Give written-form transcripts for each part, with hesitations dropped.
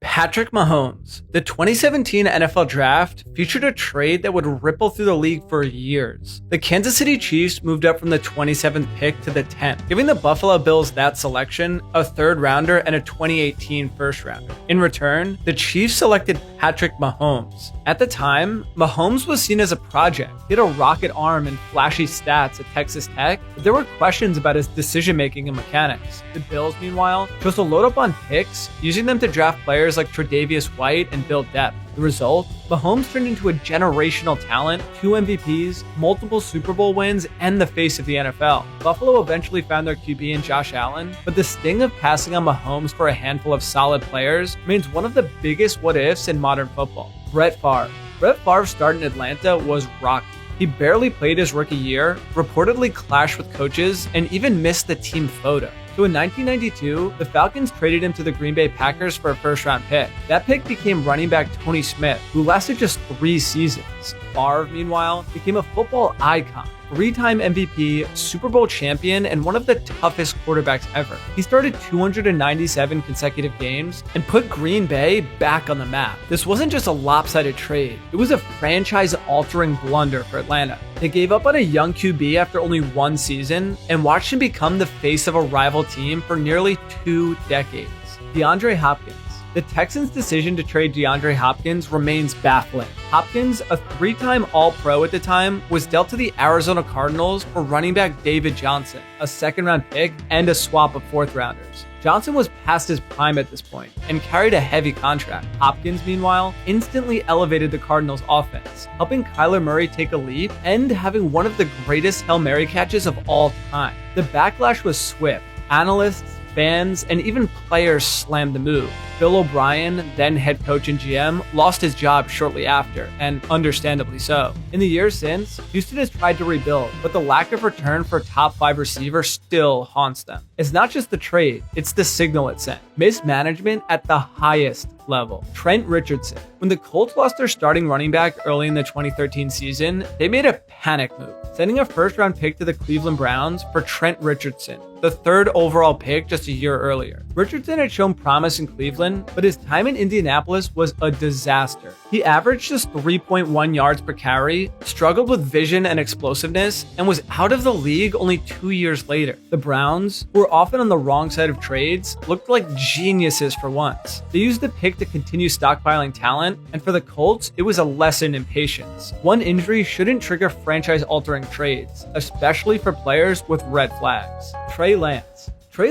Patrick Mahomes. The 2017 NFL Draft featured a trade that would ripple through the league for years. The Kansas City Chiefs moved up from the 27th pick to the 10th, giving the Buffalo Bills that selection, a third rounder, and a 2018 first rounder. In return, the Chiefs selected Patrick Mahomes. At the time, Mahomes was seen as a project. He had a rocket arm and flashy stats at Texas Tech, but there were questions about his decision-making and mechanics. The Bills, meanwhile, chose to load up on picks, using them to draft players like Tre'Davious White and build depth. The result? Mahomes turned into a generational talent, 2 MVPs, multiple Super Bowl wins, and the face of the NFL. Buffalo eventually found their QB in Josh Allen, but the sting of passing on Mahomes for a handful of solid players remains one of the biggest what-ifs in modern football. Brett Favre's start in Atlanta was rocky. He barely played his rookie year, reportedly clashed with coaches, and even missed the team photo. So in 1992, the Falcons traded him to the Green Bay Packers for a first-round pick. That pick became running back Tony Smith, who lasted just 3 seasons. Favre, meanwhile, became a football icon, 3-time MVP, Super Bowl champion, and one of the toughest quarterbacks ever. He started 297 consecutive games and put Green Bay back on the map. This wasn't just a lopsided trade, it was a franchise-altering blunder for Atlanta. They gave up on a young QB after only 1 season and watched him become the face of a rival team for nearly 2 decades. DeAndre Hopkins. The Texans' decision to trade DeAndre Hopkins remains baffling. Hopkins, a 3-time All-Pro at the time, was dealt to the Arizona Cardinals for running back David Johnson, a second-round pick, and a swap of 4th-rounders. Johnson was past his prime at this point and carried a heavy contract. Hopkins, meanwhile, instantly elevated the Cardinals' offense, helping Kyler Murray take a leap and having one of the greatest Hail Mary catches of all time. The backlash was swift. Analysts, fans, and even players slammed the move. Bill O'Brien, then head coach and GM, lost his job shortly after, and understandably so. In the years since, Houston has tried to rebuild, but the lack of return for a top 5 receiver still haunts them. It's not just the trade, it's the signal it sent. Mismanagement at the highest level. Trent Richardson. When the Colts lost their starting running back early in the 2013 season, they made a panic move, sending a first-round pick to the Cleveland Browns for Trent Richardson, the 3rd overall pick just a year earlier. Richardson had shown promise in Cleveland, but his time in Indianapolis was a disaster. He averaged just 3.1 yards per carry, struggled with vision and explosiveness, and was out of the league only 2 years later. The Browns, who were often on the wrong side of trades, looked like geniuses for once. They used the pick to continue stockpiling talent, and for the Colts, it was a lesson in patience. One injury shouldn't trigger franchise-altering trades, especially for players with red flags. Trey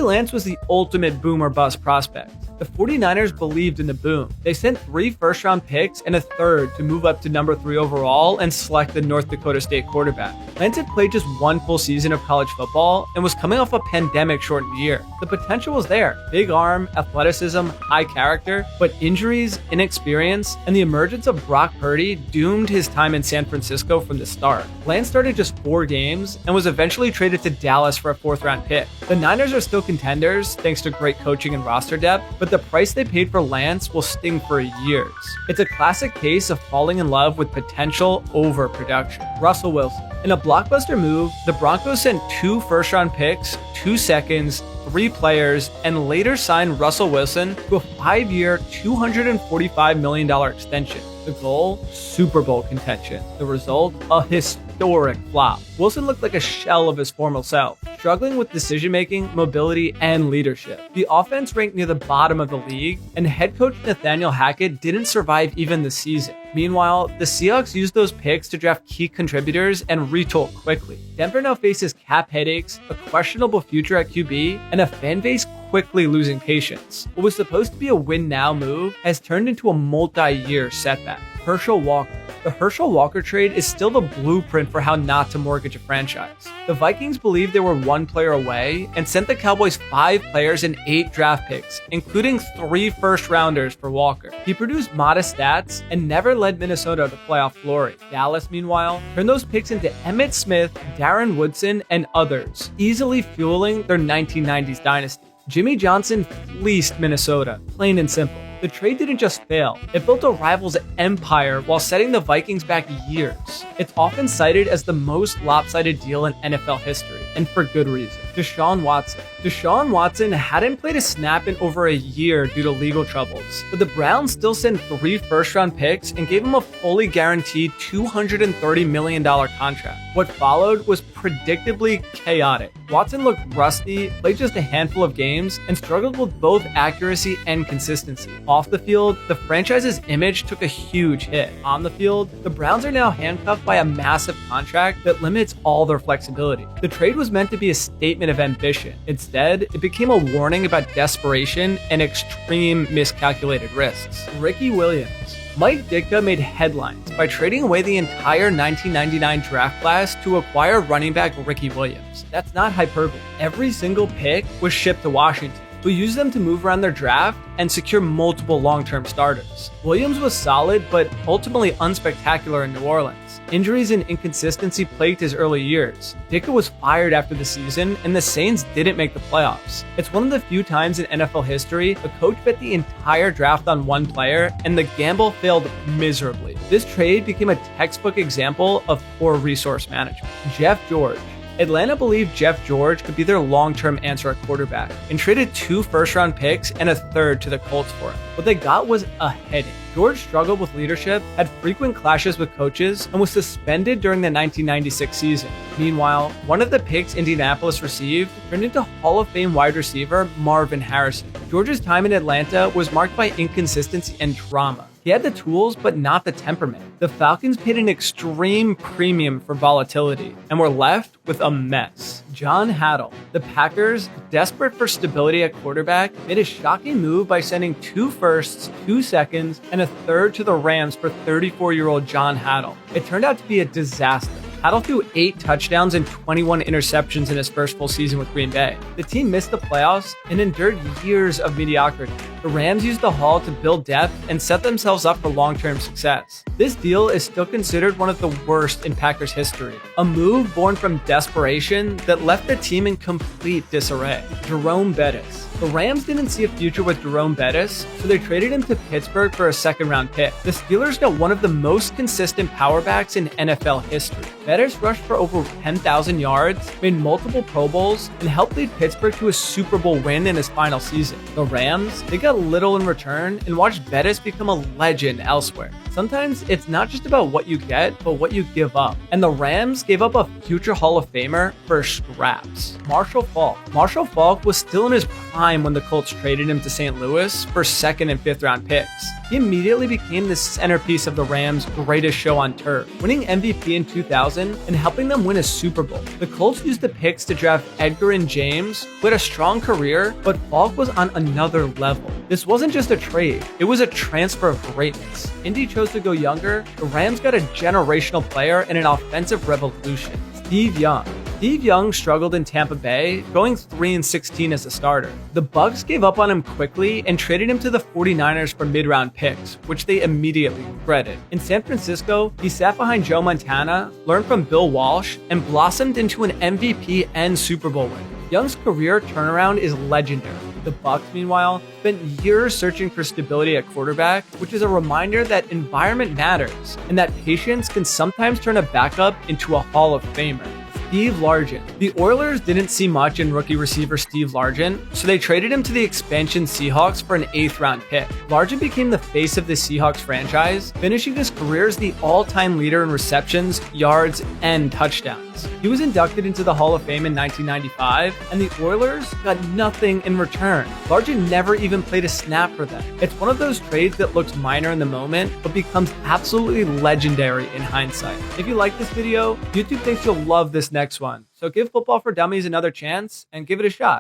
Lance was the ultimate boom or bust prospect. The 49ers believed in the boom. They sent 3 first-round picks and a 3rd to move up to number 3 overall and select the North Dakota State quarterback. Lance had played just 1 full season of college football and was coming off a pandemic-shortened year. The potential was there. Big arm, athleticism, high character, but injuries, inexperience, and the emergence of Brock Purdy doomed his time in San Francisco from the start. Lance started just 4 games and was eventually traded to Dallas for a 4th-round pick. The Niners are still contenders thanks to great coaching and roster depth, but the price they paid for Lance will sting for years. It's a classic case of falling in love with potential over production. Russell Wilson. In a blockbuster move, the Broncos sent 2 first-round picks, 2 seconds, 3 players, and later signed Russell Wilson to a 5-year, $245 million extension. The goal? Super Bowl contention. The result? A historic flop. Wilson looked like a shell of his former self, struggling with decision-making, mobility, and leadership. The offense ranked near the bottom of the league, and head coach Nathaniel Hackett didn't survive even the season. Meanwhile, the Seahawks used those picks to draft key contributors and retool quickly. Denver now faces cap headaches, a questionable future at QB, and a fan base quickly losing patience. What was supposed to be a win-now move has turned into a multi-year setback. Herschel Walker. The Herschel Walker trade is still the blueprint for how not to mortgage a franchise. The Vikings believed they were 1 player away and sent the Cowboys 5 players and 8 draft picks, including 3 first-rounders for Walker. He produced modest stats and never led Minnesota to playoff glory. Dallas, meanwhile, turned those picks into Emmitt Smith, Darren Woodson, and others, easily fueling their 1990s dynasty. Jimmy Johnson fleeced Minnesota, plain and simple. The trade didn't just fail, it built a rival's empire while setting the Vikings back years. It's often cited as the most lopsided deal in NFL history, and for good reason. Deshaun Watson. Deshaun Watson hadn't played a snap in over a year due to legal troubles, but the Browns still sent 3 first-round picks and gave him a fully guaranteed $230 million contract. What followed was predictably chaotic. Watson looked rusty, played just a handful of games, and struggled with both accuracy and consistency. Off the field, the franchise's image took a huge hit. On the field, the Browns are now handcuffed by a massive contract that limits all their flexibility. The trade was meant to be a statement of ambition. Instead, it became a warning about desperation and extreme miscalculated risks. Ricky Williams. Mike Ditka made headlines by trading away the entire 1999 draft class to acquire running back Ricky Williams. That's not hyperbole. Every single pick was shipped to Washington, who used them to move around their draft and secure multiple long-term starters. Williams was solid, but ultimately unspectacular in New Orleans. Injuries and inconsistency plagued his early years. Ditka was fired after the season, and the Saints didn't make the playoffs. It's one of the few times in NFL history a coach bet the entire draft on one player, and the gamble failed miserably. This trade became a textbook example of poor resource management. Jeff George. Atlanta believed Jeff George could be their long-term answer at quarterback and traded 2 first-round picks and a third to the Colts for him. What they got was a headache. George struggled with leadership, had frequent clashes with coaches, and was suspended during the 1996 season. Meanwhile, one of the picks Indianapolis received turned into Hall of Fame wide receiver Marvin Harrison. George's time in Atlanta was marked by inconsistency and drama. He had the tools, but not the temperament. The Falcons paid an extreme premium for volatility and were left with a mess. John Haddle. The Packers, desperate for stability at quarterback, made a shocking move by sending 2 firsts, 2 seconds, and a third to the Rams for 34-year-old John Haddle. It turned out to be a disaster. Haddle threw 8 touchdowns and 21 interceptions in his first full season with Green Bay. The team missed the playoffs and endured years of mediocrity. The Rams used the haul to build depth and set themselves up for long-term success. This deal is still considered one of the worst in Packers history, a move born from desperation that left the team in complete disarray. Jerome Bettis. The Rams didn't see a future with Jerome Bettis, so they traded him to Pittsburgh for a second-round pick. The Steelers got one of the most consistent power backs in NFL history. Bettis rushed for over 10,000 yards, made multiple Pro Bowls, and helped lead Pittsburgh to a Super Bowl win in his final season. The Rams, they got little in return and watched Bettis become a legend elsewhere. Sometimes it's not just about what you get, but what you give up. And the Rams gave up a future Hall of Famer for scraps. Marshall Faulk. Marshall Faulk was still in his prime when the Colts traded him to St. Louis for 2nd and 5th round picks. He immediately became the centerpiece of the Rams' greatest show on turf, winning MVP in 2000 and helping them win a Super Bowl. The Colts used the picks to draft Edgar and James, who had a strong career, but Faulk was on another level. This wasn't just a trade, it was a transfer of greatness. Indy chose to go younger, the Rams got a generational player and an offensive revolution. Steve Young. Steve Young struggled in Tampa Bay, going 3-16 as a starter. The Bucs gave up on him quickly and traded him to the 49ers for mid-round picks, which they immediately regretted. In San Francisco, he sat behind Joe Montana, learned from Bill Walsh, and blossomed into an MVP and Super Bowl winner. Young's career turnaround is legendary. The Bucs, meanwhile, spent years searching for stability at quarterback, which is a reminder that environment matters and that patience can sometimes turn a backup into a Hall of Famer. Steve Largent. The Oilers didn't see much in rookie receiver Steve Largent, so they traded him to the expansion Seahawks for an 8th round pick. Largent became the face of the Seahawks franchise, finishing his career as the all-time leader in receptions, yards, and touchdowns. He was inducted into the Hall of Fame in 1995, and the Oilers got nothing in return. Largent never even played a snap for them. It's one of those trades that looks minor in the moment, but becomes absolutely legendary in hindsight. If you like this video, YouTube thinks you'll love this next one. So give Football for Dummies another chance and give it a shot.